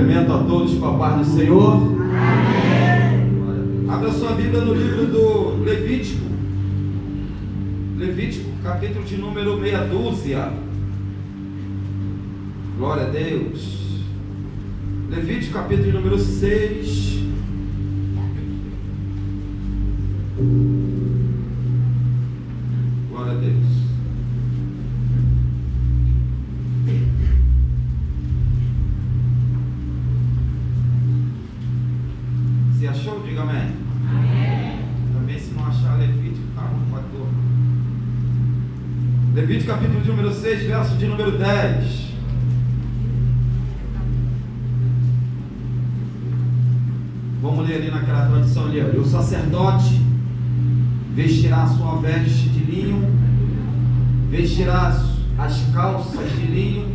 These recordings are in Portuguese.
Cumprimento a todos com a paz do Senhor. Amém. Abra sua Bíblia no livro do Levítico. Levítico, capítulo de número meia dúzia. Glória a Deus. Levítico, capítulo de número 6. Glória a Deus. Se achou, diga amém. Amém. Também, se não achar Levítico, calma, pode dormir. Levítico capítulo de número 6, verso de número 10. Vamos ler ali naquela tradição ali. E o sacerdote vestirá a sua veste de linho, vestirá as calças de linho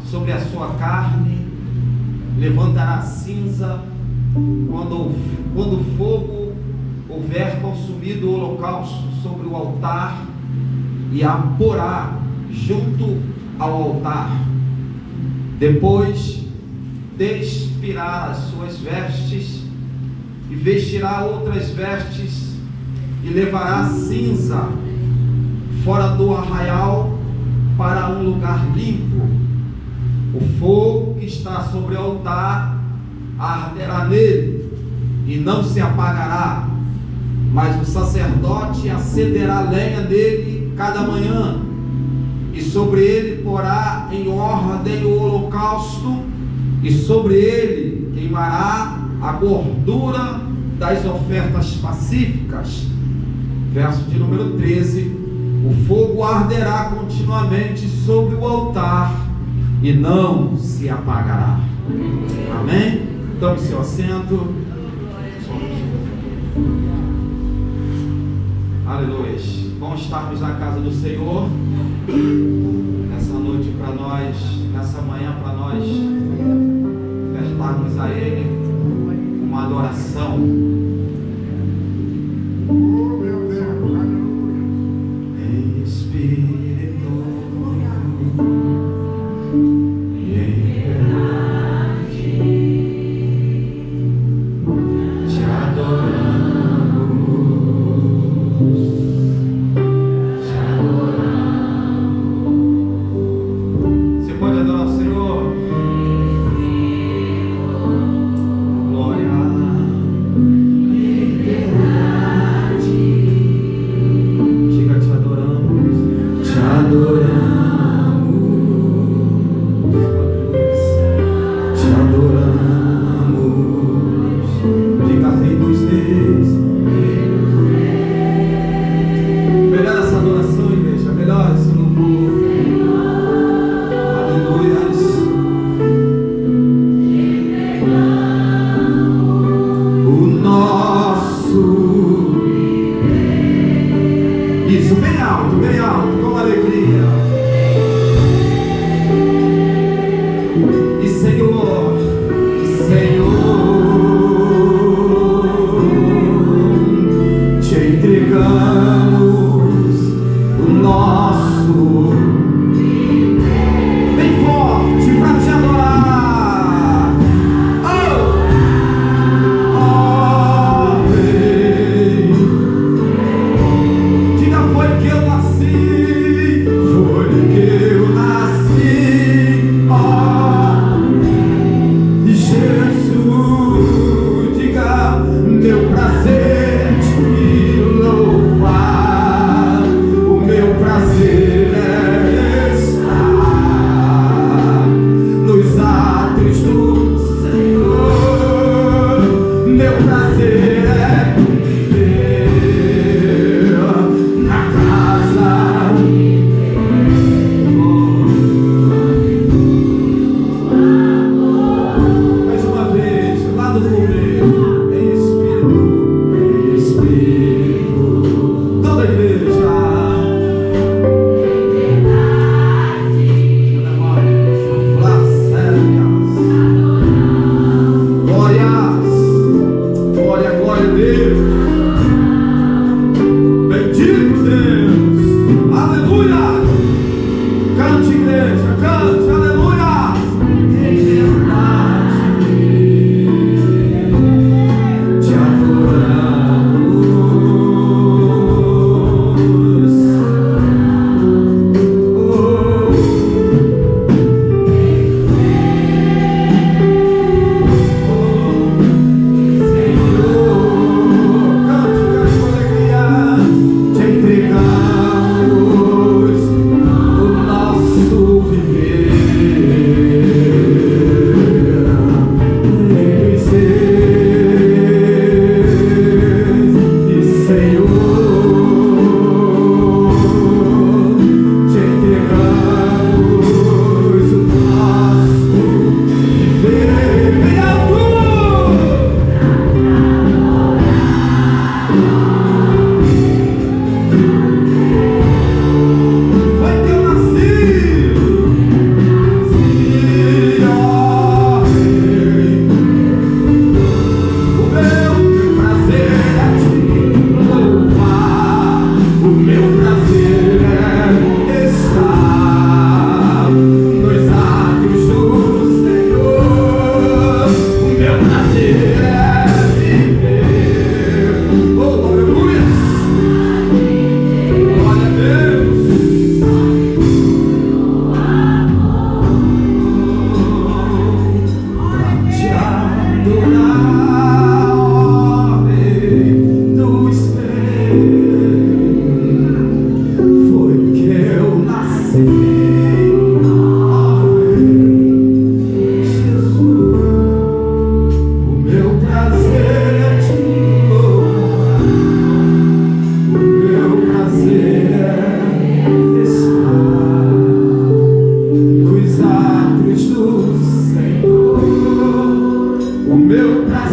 sobre a sua carne, levantará cinza quando o fogo houver consumido o holocausto sobre o altar, e a porá junto ao altar. Depois despirá as suas vestes e vestirá outras vestes, e levará cinza fora do arraial para um lugar limpo. O fogo que está sobre o altar arderá nele e não se apagará, mas o sacerdote acenderá lenha dele cada manhã, e sobre ele porá em ordem o holocausto, e sobre ele queimará a gordura das ofertas pacíficas. Verso de número 13: o fogo arderá continuamente sobre o altar e não se apagará. Amém? Tome seu assento. Aleluia. Bom estarmos na casa do Senhor nessa noite para nós, nessa manhã para nós festarmos a Ele uma adoração. Em espírito e em verdade te adoramos, te adoramos. Você pode adorar o Senhor? Glória.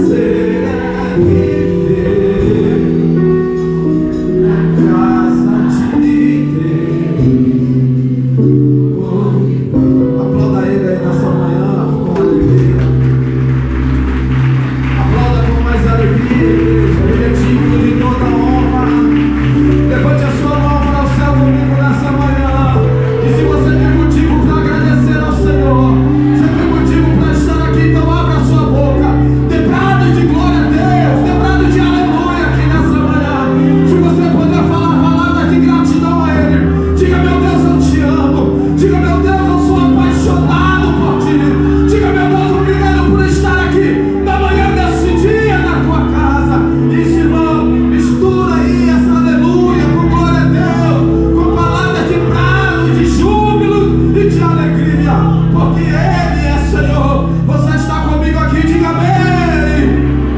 prazer é viver na casa de Deus. Aplauda Ele aí nessa manhã com alegria. Aplauda com mais alegria, igreja. Ele é digno de toda honra. Levante a sua mão para o céu comigo nessa manhã. E se você tem motivo para agradecer ao Senhor, você tem motivo para estar aqui, então abra a sua boca. Dê brado de glória a Deus, dê brado de aleluia aqui nessa manhã. Se você puder falar palavras de gratidão a Ele, diga: meu Deus, eu te amo. Diga: meu Deus, eu sou apaixonado por ti. Diga: meu Deus, obrigado por estar aqui na manhã desse dia na tua casa. Isso, irmão, mistura aí essa aleluia com glória a Deus, com palavras de brado, de júbilo e de alegria, porque Ele é Senhor. Você está comigo aqui, diga amém.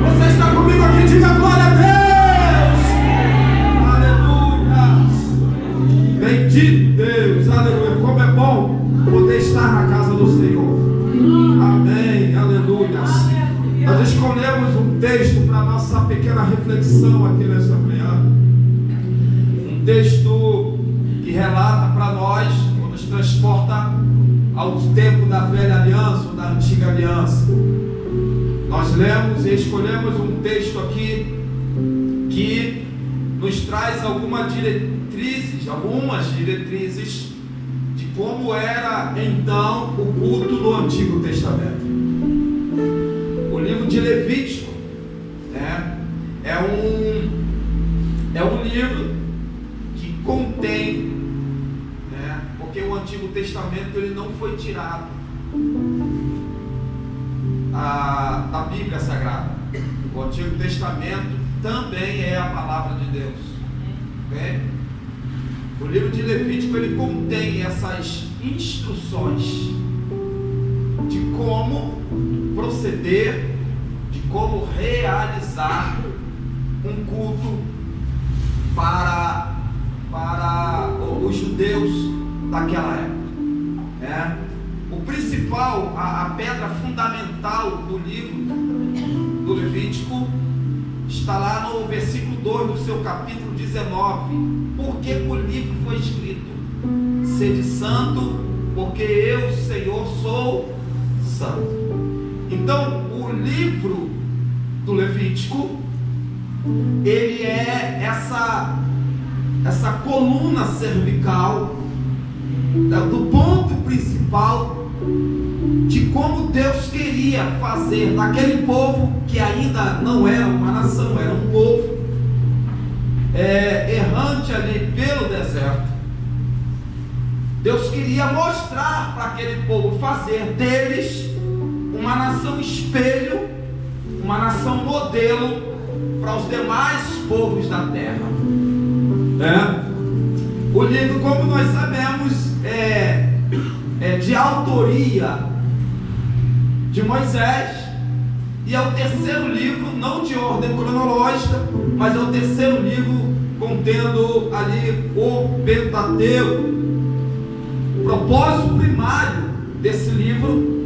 Você está comigo aqui, diga glória a Deus. Aleluia. Bendito Deus, aleluia. Como é bom poder estar na casa do Senhor. Amém, aleluia. Nós escolhemos um texto para a nossa pequena reflexão aqui nessa manhã. Um texto que relata para nós, ou nos transporta ao tempo da velha aliança ou da antiga aliança. Nós lemos e escolhemos um texto aqui que nos traz algumas diretrizes de como era então o culto no Antigo Testamento. O livro de Levítico, né, é um livro que contém, né, porque o Antigo Testamento ele não foi tirado da Bíblia Sagrada. O Antigo Testamento também é a palavra de Deus, okay? O livro de Levítico ele contém essas instruções de como proceder, de como realizar um culto para os judeus daquela época. O principal, a pedra fundamental do livro do Levítico está lá no versículo 2 do seu capítulo 19. Por que o livro foi escrito? Sede santo, porque eu, Senhor, sou santo. Então, o livro do Levítico, ele é essa coluna cervical do ponto principal de como Deus queria fazer daquele povo que ainda não era uma nação, era um povo errante ali pelo deserto. Deus queria mostrar para aquele povo, fazer deles uma nação espelho, uma nação modelo para os demais povos da terra. O livro, como nós sabemos, é de autoria de Moisés, e é o terceiro livro, não de ordem cronológica, mas é o terceiro livro contendo ali o Pentateuco. O propósito primário desse livro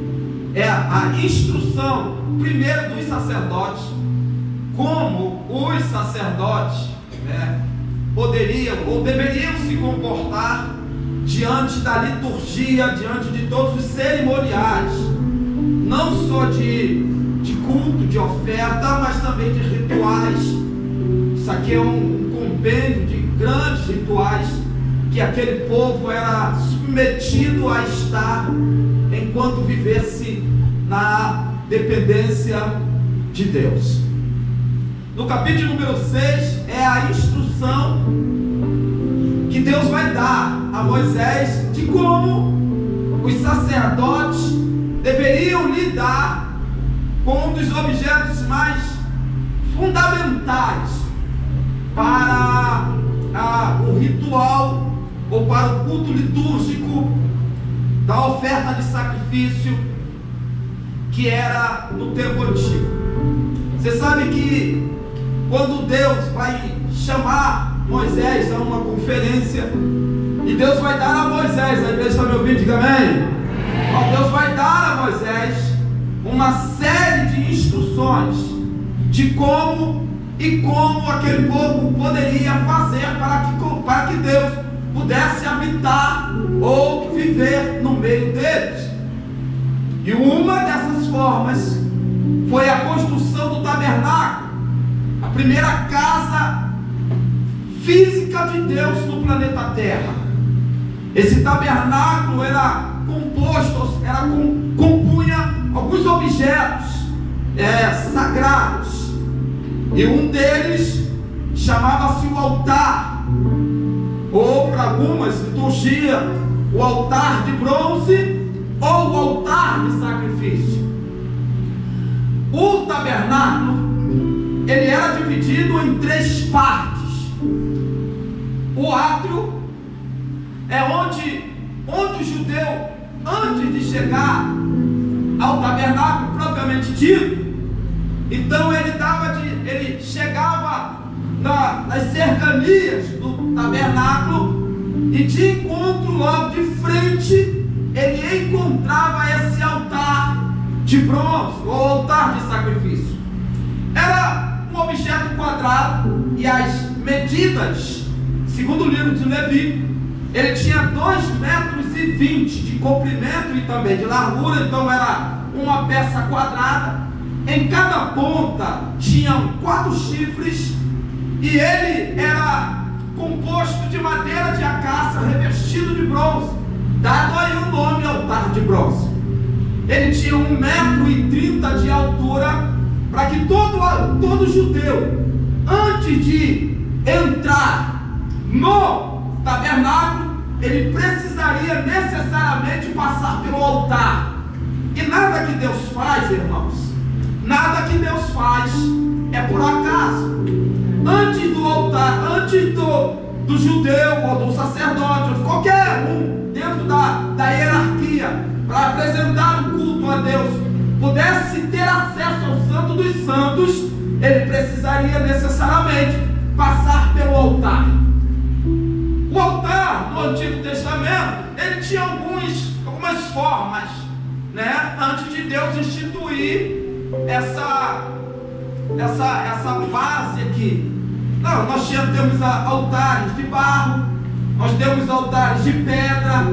é a instrução, primeiro dos sacerdotes, como os sacerdotes, poderiam ou deveriam se comportar diante da liturgia, diante de todos os cerimoniais, não só de culto, de oferta, mas também de rituais. Isso aqui é um compêndio de grandes rituais que aquele povo era submetido a estar enquanto vivesse na dependência de Deus. No capítulo número 6 é a instrução que Deus vai dar a Moisés de como os sacerdotes deveriam lidar com um dos objetos mais fundamentais para o ritual ou para o culto litúrgico da oferta de sacrifício que era no tempo antigo. Você sabe que quando Deus vai chamar Moisés a uma conferência, e Deus vai dar a Moisés, a igreja está me ouvindo, diga amém? Deus vai dar a Moisés uma série de instruções de como aquele povo poderia fazer para que Deus pudesse habitar ou viver no meio deles. E uma dessas formas foi a construção do tabernáculo, a primeira casa física de Deus no planeta Terra. Esse tabernáculo era composto, compunha alguns objetos sagrados, e um deles chamava-se o altar, ou para algumas liturgias, o altar de bronze ou o altar de sacrifício. O tabernáculo, ele era dividido em 3 partes. O átrio é onde o judeu, antes de chegar ao tabernáculo propriamente dito, então ele chegava nas cercanias do tabernáculo, e de encontro, logo de frente, ele encontrava esse altar de bronze, ou altar de sacrifício. Era um objeto quadrado, e as medidas, segundo o livro de Levítico, ele tinha 2,20 metros de comprimento e também de largura, então era uma peça quadrada. Em cada ponta tinham 4 chifres, e ele era composto de madeira de acácia revestido de bronze, dado aí o nome altar de bronze. Ele tinha 1,30 m de altura, para que todo judeu, antes de entrar no tabernáculo, ele precisaria necessariamente passar pelo altar. E nada que Deus faz, irmãos, nada que Deus faz é por acaso. Antes do altar, antes do judeu ou do sacerdote, ou de qualquer um dentro da hierarquia, para apresentar um culto a Deus, pudesse ter acesso ao Santo dos Santos, ele precisaria necessariamente passar pelo altar. O altar no Antigo Testamento, ele tinha algumas formas, né, antes de Deus instituir essa base aqui. Não, nós temos altares de barro, nós temos altares de pedra,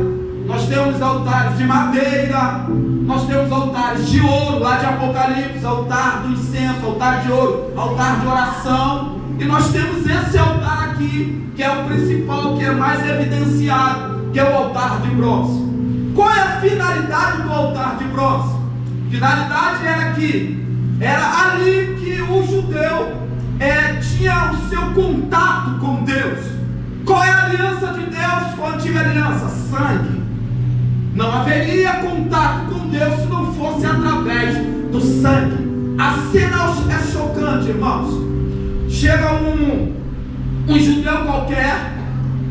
nós temos altares de madeira, nós temos altares de ouro, lá de Apocalipse, altar do incenso, altar de ouro, altar de oração, e nós temos esse altar aqui, que é o principal, que é mais evidenciado, que é o altar de bronze. Qual é a finalidade do altar de bronze? A finalidade era ali que o judeu tinha o seu contato com Deus. Qual é a aliança de Deus com a antiga aliança? Sangue. Não haveria contato com Deus se não fosse através do sangue. A cena é chocante, irmãos. Chega um judeu qualquer,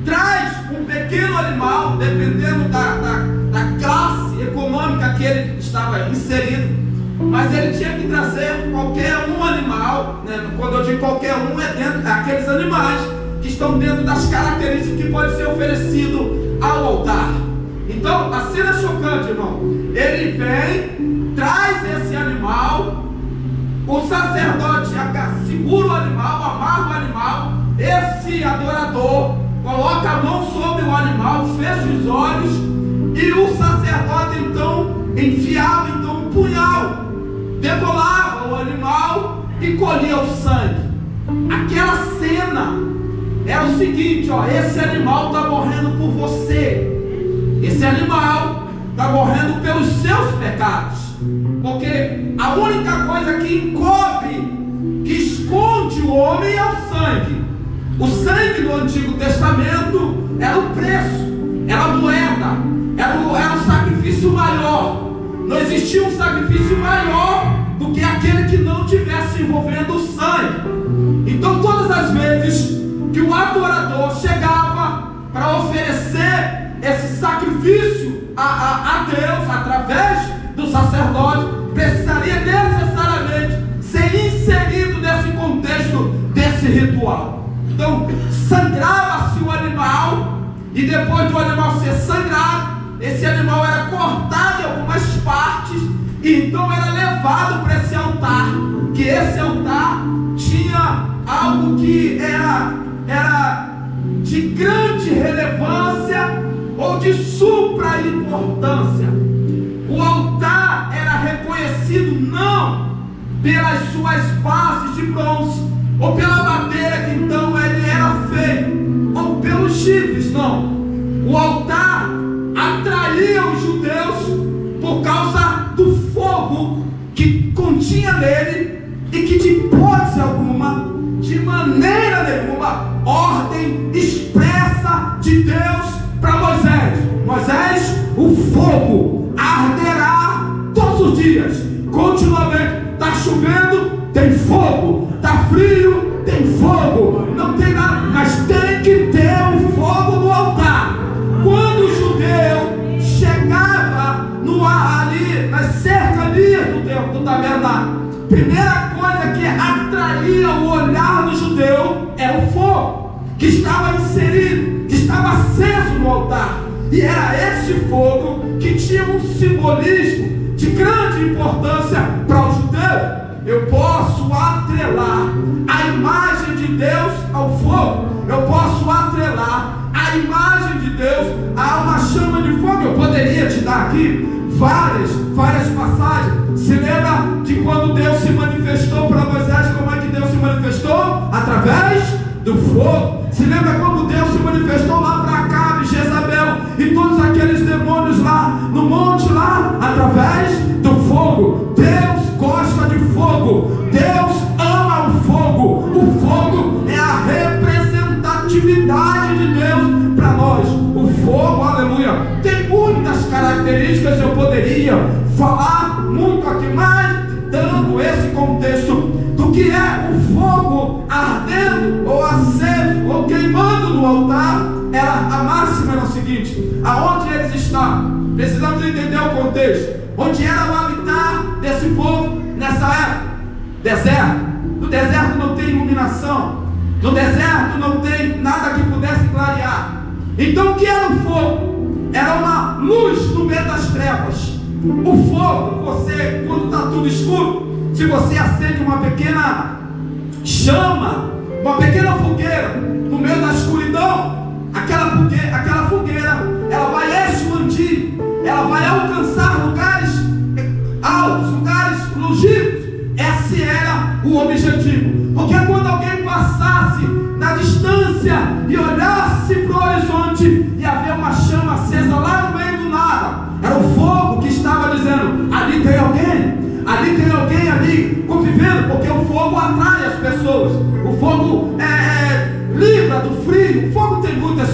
traz um pequeno animal, dependendo da classe econômica que ele estava inserido, mas ele tinha que trazer qualquer um animal, né? Quando eu digo qualquer um, é dentro daqueles animais que estão dentro das características que pode ser oferecido ao altar. Então, a cena é chocante, irmão. Ele vem, traz esse animal, o sacerdote segura o animal, amarra o animal, esse adorador coloca a mão sobre o animal, fecha os olhos, e o sacerdote então enfiava um punhal, degolava o animal e colhia o sangue. Aquela cena era o seguinte: esse animal está morrendo por você, esse animal está morrendo pelos seus pecados, porque a única coisa que encobre, que esconde o homem, é o sangue. O sangue do Antigo Testamento era o preço, era a moeda, era o sacrifício maior. Não existia um sacrifício maior do que aquele que não tivesse envolvendo o sangue. Então, todas as vezes que o adorador chegava para oferecer esse sacrifício a Deus através do sacerdote, precisaria necessariamente ser inserido nesse contexto desse ritual. Então, sangrava-se o animal, e depois do animal ser sangrado, esse animal era cortado em algumas partes, e então era levado para esse altar, que esse altar algo que era de grande relevância ou de supra-importância. O altar era reconhecido não pelas suas bases de bronze, ou pela madeira que então ele era feito, ou pelos chifres, não. O altar atraía os judeus por causa do fogo que continha nele, e que de hipótese alguma, de maneira nenhuma, ordem expressa de Deus para Moisés: Moisés, o fogo arderá todos os dias, continuamente. Está chovendo, tem fogo. Está frio, tem fogo. Não tem nada, mas tem que ter um fogo no altar. Quando o judeu chegava ali nas cercanias do tabernáculo, primeira coisa que atraía o olhar do judeu era o fogo que estava inserido, que estava aceso no altar. E era esse fogo que tinha um simbolismo de grande importância para o judeu. Eu posso atrelar a imagem de Deus ao fogo. Eu posso atrelar a imagem de Deus a uma chama de fogo. Eu poderia te dar aqui várias passagens. Se lembra de quando Deus se manifestou para Moisés? Como é que Deus se manifestou? Através do fogo. Se lembra quando Deus se manifestou lá para Acabe, Jezabel e todos aqueles demônios lá no monte lá? Através do fogo. Deus gosta de fogo. Deus ama o fogo. O fogo é a representatividade de Deus para nós. O fogo, aleluia, tem muitas características. Eu poderia falar muito aqui, mas dando esse contexto do que é o fogo ardendo ou aceso ou queimando no altar, a máxima era o seguinte: aonde eles estavam, precisamos entender o contexto, onde era o habitar desse povo nessa época. Deserto. No deserto não tem iluminação, no deserto não tem nada que pudesse clarear. Então o que era o fogo? Era uma luz no meio das trevas. O fogo, você, quando está tudo escuro, se você acende uma pequena chama, uma pequena fogueira no meio da escuridão, aquela fogueira, ela vai expandir, ela vai alcançar lugares altos, lugares longínquos. Esse era o objetivo. Porque quando alguém passasse na distância e olhasse para o horizonte e havia uma chama acesa lá no meio do nada, era o fogo que estava dizendo: ali tem alguém ali convivendo. Porque o fogo atrai as pessoas, o fogo livra do frio, o fogo tem muitas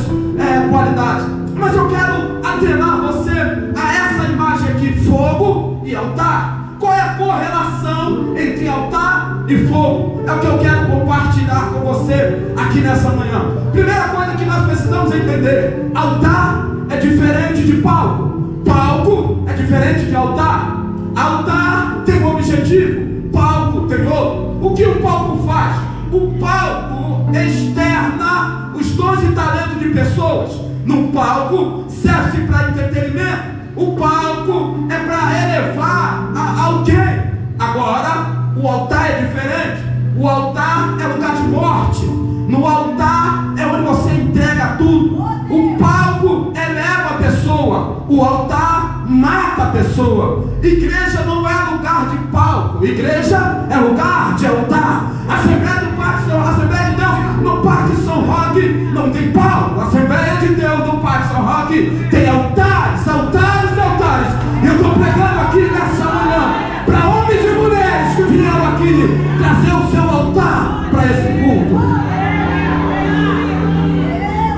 qualidades. Mas eu quero atrelar você a essa imagem aqui: fogo e altar. Qual é a correlação entre altar e fogo? É o que eu quero compartilhar com você aqui nessa manhã. Primeira coisa que nós precisamos entender: altar é diferente de palco. Palco é diferente de altar. Altar tem um objetivo, palco tem outro. O que o palco faz? O palco externa os 12 talentos de pessoas. No palco serve para entretenimento. O palco é para elevar alguém. Agora, o altar é diferente. O altar é lugar de morte. No altar é onde você entrega tudo. O palco eleva a pessoa. O altar mata a pessoa. Igreja não é lugar de palco. Igreja é lugar de altar. Assembleia de Deus no Parque São Roque não tem palco. Assembleia de Deus no Parque São Roque tem altares, altares, altares. E eu estou pregando aqui nessa manhã para homens e mulheres que vieram aqui trazer o seu altar para esse culto.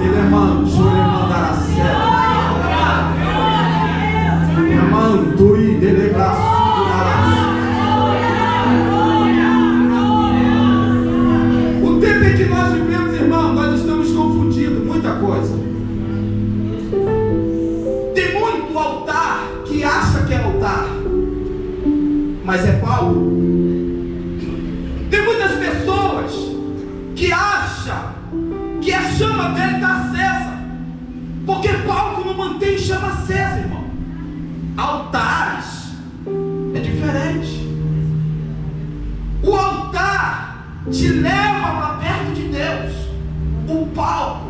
Ele é manso, ele mandará certo. Ele é manto e ele braço. O tempo em que nós vivemos, irmão, nós estamos confundindo muita coisa. Tem muito altar que acha que é altar, mas é palco. Tem muitas pessoas que acham que a chama dele está acesa, porque palco não mantém chama acesa, irmão. Altares é diferente. O altar te leva para perto de Deus. O palco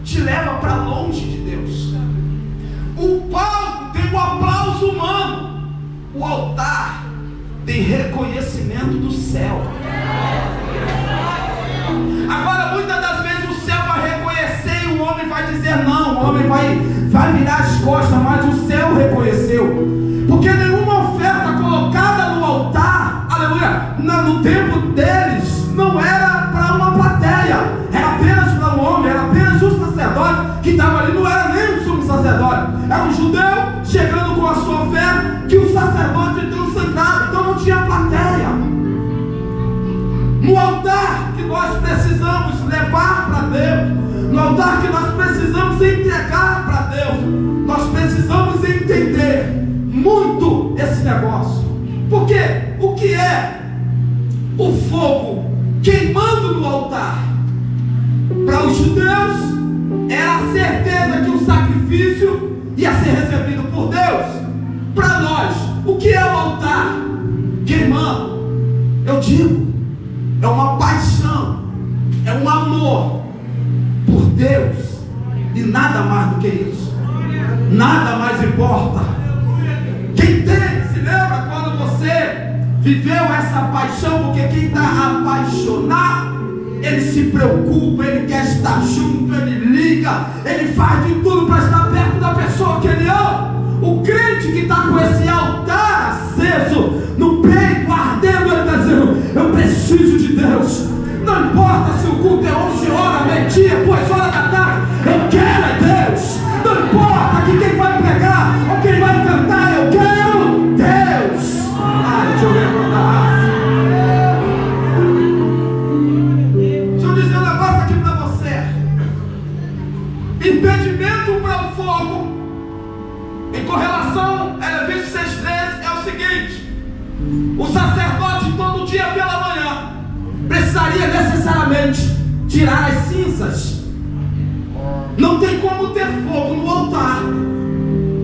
te leva para longe de Deus. O palco tem o aplauso humano. O altar tem reconhecimento do céu. Agora, muitas das vezes o céu vai reconhecer e o homem vai dizer não. O homem vai virar as costas, mas o céu reconheceu. Porque nenhuma oferta colocada no altar, aleluia, no tempo deles, não era para uma plateia, era apenas para um homem, era apenas um sacerdote que estava ali, não era nem um sumo sacerdote, era um judeu chegando com a sua oferta, que o sacerdote então sentado, então não tinha plateia. No altar que nós precisamos levar para Deus, no altar que nós precisamos entregar para Deus, nós precisamos entender muito esse negócio. Porque o que é o fogo queimando no altar? Para os judeus era a certeza que o sacrifício ia ser recebido por Deus. Para nós, o que é o altar queimando? Eu digo, é uma paixão, é um amor por Deus, e nada mais do que isso. Nada mais importa. Quem tem, se lembra quando você viveu essa paixão? Porque quem está apaixonado, ele se preocupa, ele quer estar junto, ele liga, ele faz de tudo para estar perto da pessoa que ele ama. O crente que está com esse altar aceso no peito, ardendo, ele está dizendo: eu preciso de Deus. Não importa se o culto é 11 horas, meio-dia, 2 horas da tarde, eu quero é Deus. Não importa que quem vai pregar ou quem vai cantar, eu quero Deus. Deixa eu levantar. Deixa eu dizer um negócio aqui para você. Impedimento para o fogo, em correlação a Levítico 6,13, é o seguinte: o sacerdote todo dia pela manhã precisaria necessariamente tirar as cinzas. Não tem como ter fogo no altar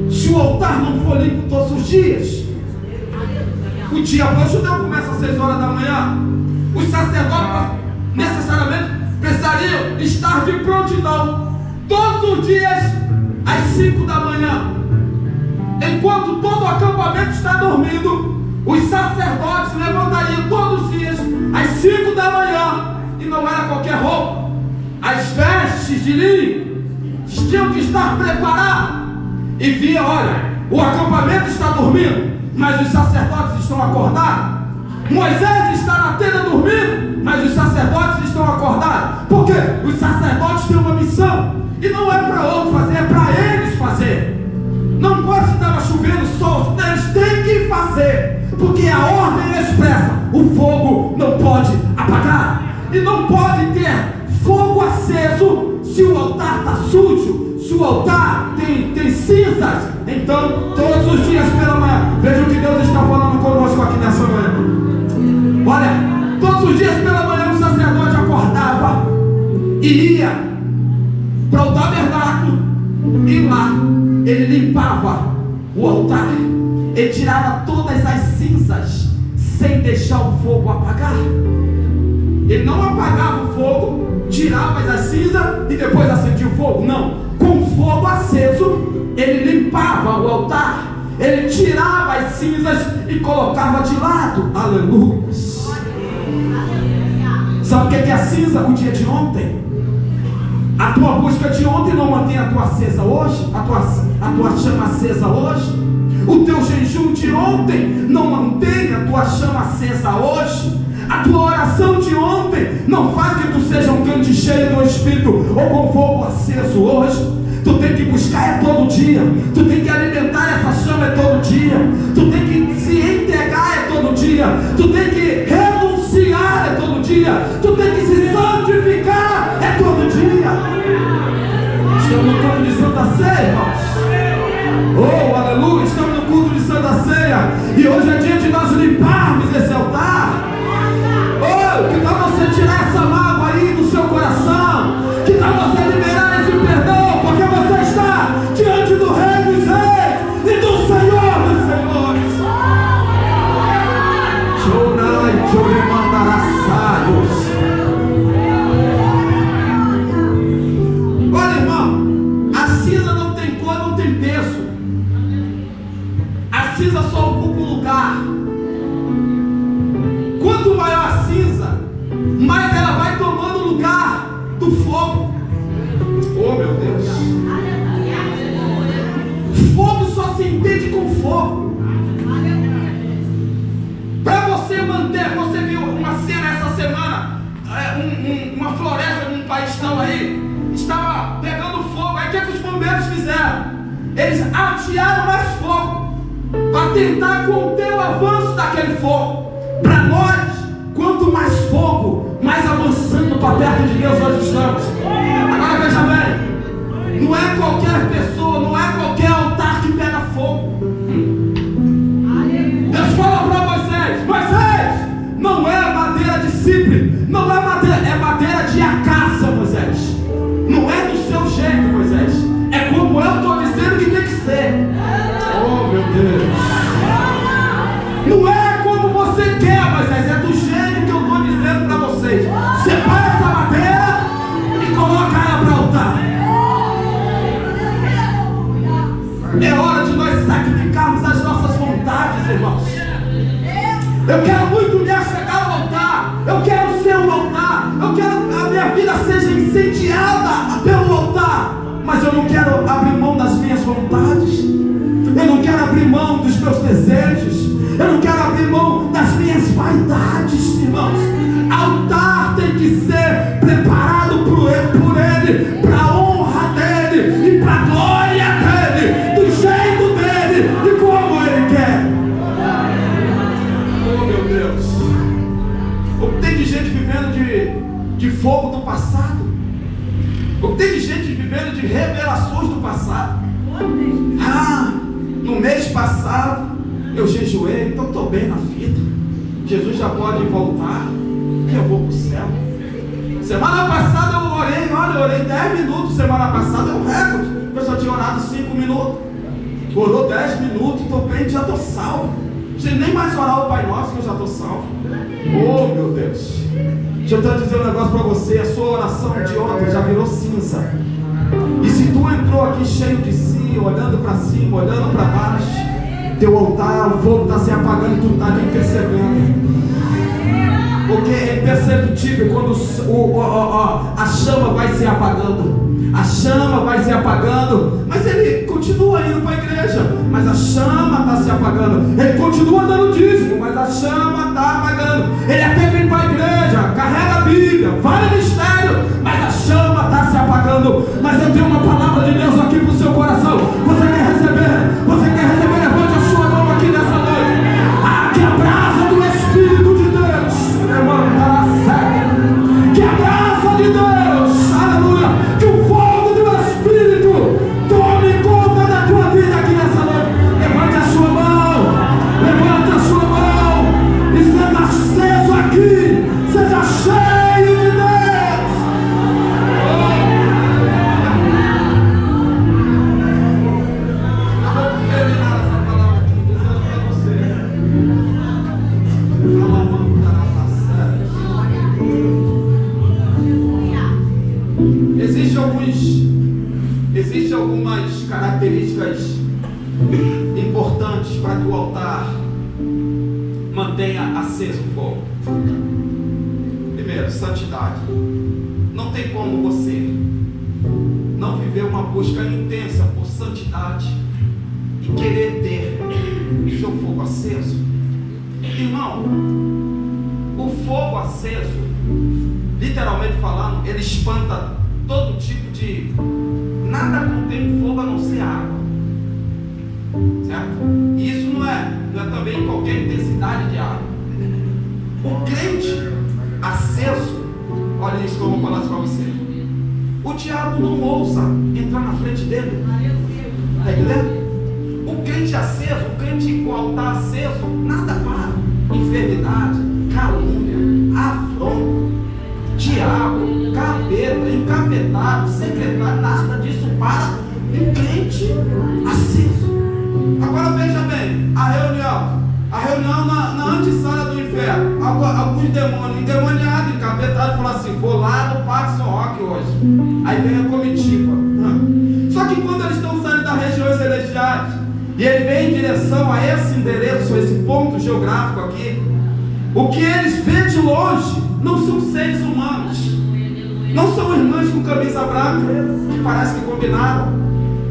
se o altar não for limpo todos os dias. O dia para o judeu começa às 6 horas da manhã. Os sacerdotes necessariamente precisariam estar de prontidão todos os dias às 5 da manhã. Enquanto todo o acampamento está dormindo, os sacerdotes levantariam todos os dias às 5 da manhã, e não era qualquer roupa. As vestes de linho tinham que estar preparadas, e via: olha, o acampamento está dormindo, mas os sacerdotes estão acordados. Moisés está na tenda dormindo, mas os sacerdotes estão acordados. Por quê? Os sacerdotes têm uma missão, e não é para outro fazer, é para eles fazer. Não pode se estava chovendo, sol, eles têm que fazer, porque a ordem é expressa: o fogo não pode apagar, e não pode ter fogo aceso se o altar está sujo, se o altar tem cinzas. Então, todos os dias pela manhã, veja o que Deus está falando conosco aqui nessa manhã. Olha, todos os dias pela manhã o sacerdote acordava e ia para o tabernáculo, e lá ele limpava o altar, ele tirava todas as cinzas sem deixar o fogo apagar. Ele não apagava o fogo, tirava as cinzas e depois acendia o fogo. Não, com o fogo aceso ele limpava o altar, ele tirava as cinzas e colocava de lado. Aleluia. Sabe o que é cinza? O dia de ontem. A tua busca de ontem não mantém a tua acesa hoje, a tua chama acesa hoje. O teu jejum de ontem não mantém a tua chama acesa hoje. A tua oração de ontem não faz que tu seja um crente cheio do Espírito ou com fogo aceso hoje. Tu tem que buscar todo dia, tu tem que alimentar essa chama todo dia, tu tem que se entregar todo dia, tu tem que renunciar todo dia, tu tem que se santificar todo dia. Estamos no culto de Santa Ceia, irmãos. Oh, aleluia, estamos no culto de Santa Ceia, e hoje é dia de nós limparmos esse altar. Oh, que tal você tirar essa mágoa aí do seu coração? Que tal você liberar esse perdão? Porque você está diante do Rei dos Reis e do Senhor dos Senhores. Chorar. Olha, irmão, a cinza não tem cor, não tem peso. A cinza só ocupa um lugar. Quanto maior a cinza, mais ela vai tomando o lugar do fogo. Oh, meu Deus. Fogo só se entende com fogo. Para você manter, você viu uma cena essa semana, uma floresta num país aí, estava pegando fogo. Aí o que os bombeiros fizeram? Eles atearam mais fogo para tentar conter o avanço daquele fogo. Para nós, quanto mais fogo, mais avançando para perto de Deus nós estamos. Agora veja bem, não é qualquer pessoa, não é qualquer altar que pega fogo. Deus fala para Moisés: Moisés, não é madeira de cipre, não é madeira, é madeira de acácia, Moisés. Não é do seu jeito, Moisés, é como eu estou dizendo que tem que ser. Oh, meu Deus. Não é como você quer, Moisés, é do jeito que eu estou dizendo para vocês. Separa essa madeira e coloca ela para o altar. É hora de nós sacrificarmos as nossas vontades, irmãos. Eu quero muito me achegar ao altar. Eu quero ser um altar. Eu quero que a minha vida seja incendiada pelo altar. Mas eu não quero abrir mão das minhas vontades. Eu não quero abrir mão dos meus desejos. Eu não quero abrir mão das minhas vaidades, irmãos. Altar tem que ser preparado por Ele, para a honra dEle e para a glória dEle, do jeito dEle e como Ele quer. Oh, meu Deus. O que tem de gente vivendo de fogo do passado? O que tem de gente vivendo de revelações do passado? No mês passado eu jejuei, então estou bem na vida. Jesus já pode voltar, eu vou para o céu. Semana passada eu orei, olha, eu orei 10 minutos. Semana passada eu recorde, eu só tinha orado 5 minutos. Orou 10 minutos, estou bem, já estou salvo. Não precisa nem mais orar o Pai Nosso que eu já estou salvo. Oh, meu Deus. Deixa eu dizer um negócio para você. A sua oração de ontem já virou cinza. E se tu entrou aqui cheio de si, olhando para cima, olhando para baixo, teu altar, o fogo está se apagando e tu não está nem percebendo. Porque é imperceptível quando a chama vai se apagando. A chama vai se apagando, mas ele continua indo para a igreja, mas a chama está se apagando. Ele continua dando dízimo, mas a chama está apagando. Ele até vem para a igreja, carrega a Bíblia, vai no mistério, mas a chama está se apagando. Mas eu tenho uma palavra de Deus aqui para o seu coração. Você quer receber? Você quer receber? Levante a sua mão aqui nessa noite. Que a brasa do Espírito de Deus levantará a sério. Que a brasa de Deus, aleluia, que o fogo do Espírito tome conta da tua vida aqui nessa noite. Levante a sua mão, levante a sua mão e seja aceso aqui, seja cheio de Deus. Existem algumas características importantes para que o altar mantenha aceso o fogo. Primeiro, santidade. Não tem como você não viver uma busca intensa por santidade e querer ter o seu fogo aceso. Irmão, o fogo aceso, literalmente falando, ele espanta todo tipo de... Nada contém fogo a não ser água. Certo? E isso não é também qualquer intensidade de água. O crente aceso, olha isso que eu vou falar para você. O diabo não ousa entrar na frente dele. Está entendendo? O crente aceso, o crente com o altar aceso, nada para. Enfermidade, calúnia, afronta, diabo, capeta, encapetado, secretário, nada disso para um crente aceso. Agora veja bem, a reunião na antessala do inferno. demônio endemoniado, encapetado, e falou assim: vou lá no Parque São Roque hoje. Aí vem a comitiva. Só que quando eles estão saindo das regiões celestiais e ele vem em direção a esse endereço, a esse ponto geográfico aqui, o que eles veem de longe não são seres humanos, não são irmãs com camisa branca que parece que combinaram,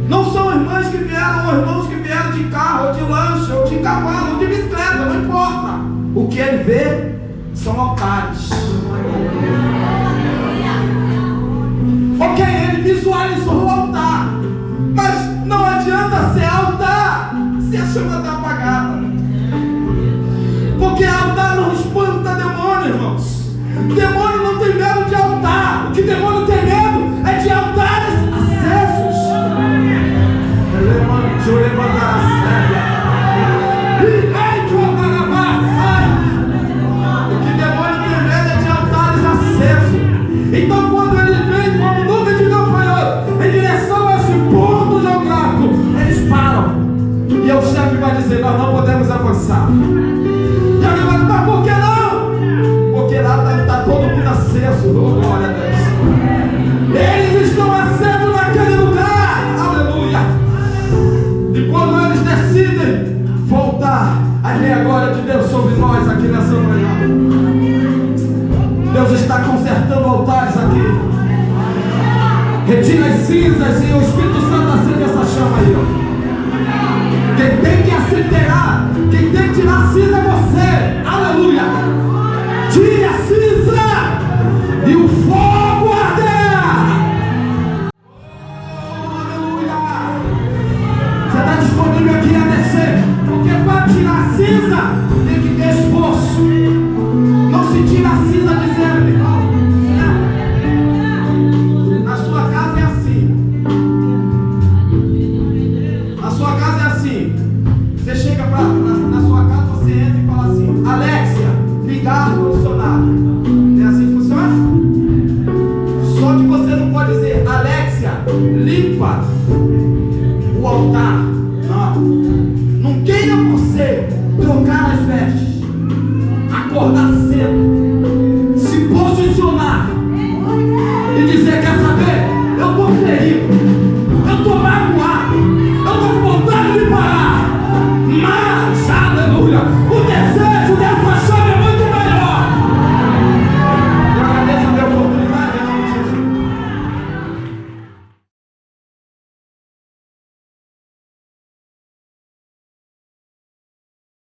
não são irmãs que vieram, ou irmãos que vieram de carro, ou de lanche, ou de cavalo, ou de bicicleta, não importa. O que ele vê são altares. Ok, ele visualizou o altar, mas não adianta ser altar se a chama está apagada, porque altar não espanta demônio, irmãos. Demônio não tem medo de altar. O que demônio tem medo é de altares acessos. O que demônio tem medo é de altares acessos. Então quando ele vem como nuvem de gafanhoto em direção a esse ponto geográfico, eles param. E o chefe vai dizer: nós não podemos avançar. E alguém vai dizer: mas por que não? Porque lá está todo mundo aceso. Oh, glória a Deus. Eles estão acesos naquele lugar. Aleluia. E quando eles decidem voltar, aí vem a glória de Deus sobre nós aqui nessa manhã. Deus está consertando altares aqui. Retira as cinzas e o Espírito Santo acende essa chama aí, ó. Quem tem que acelerar, quem tem que tirar a cinza é você. Aleluia. Tire a cinza e o fogo arderá. Oh, aleluia. Você está disponível aqui a descer, porque para tirar a cinza tem que ter esforço. Não se tira a cinza dizendo: irmão, na sua casa é assim. Na sua casa é assim. Você chega na sua casa, você entra e fala assim: Alexia, ligar ar-condicionado. É assim que funciona? Só que você não pode dizer: Alexia, limpa o altar. Não. Não queira você trocar as vestes, acordar cedo,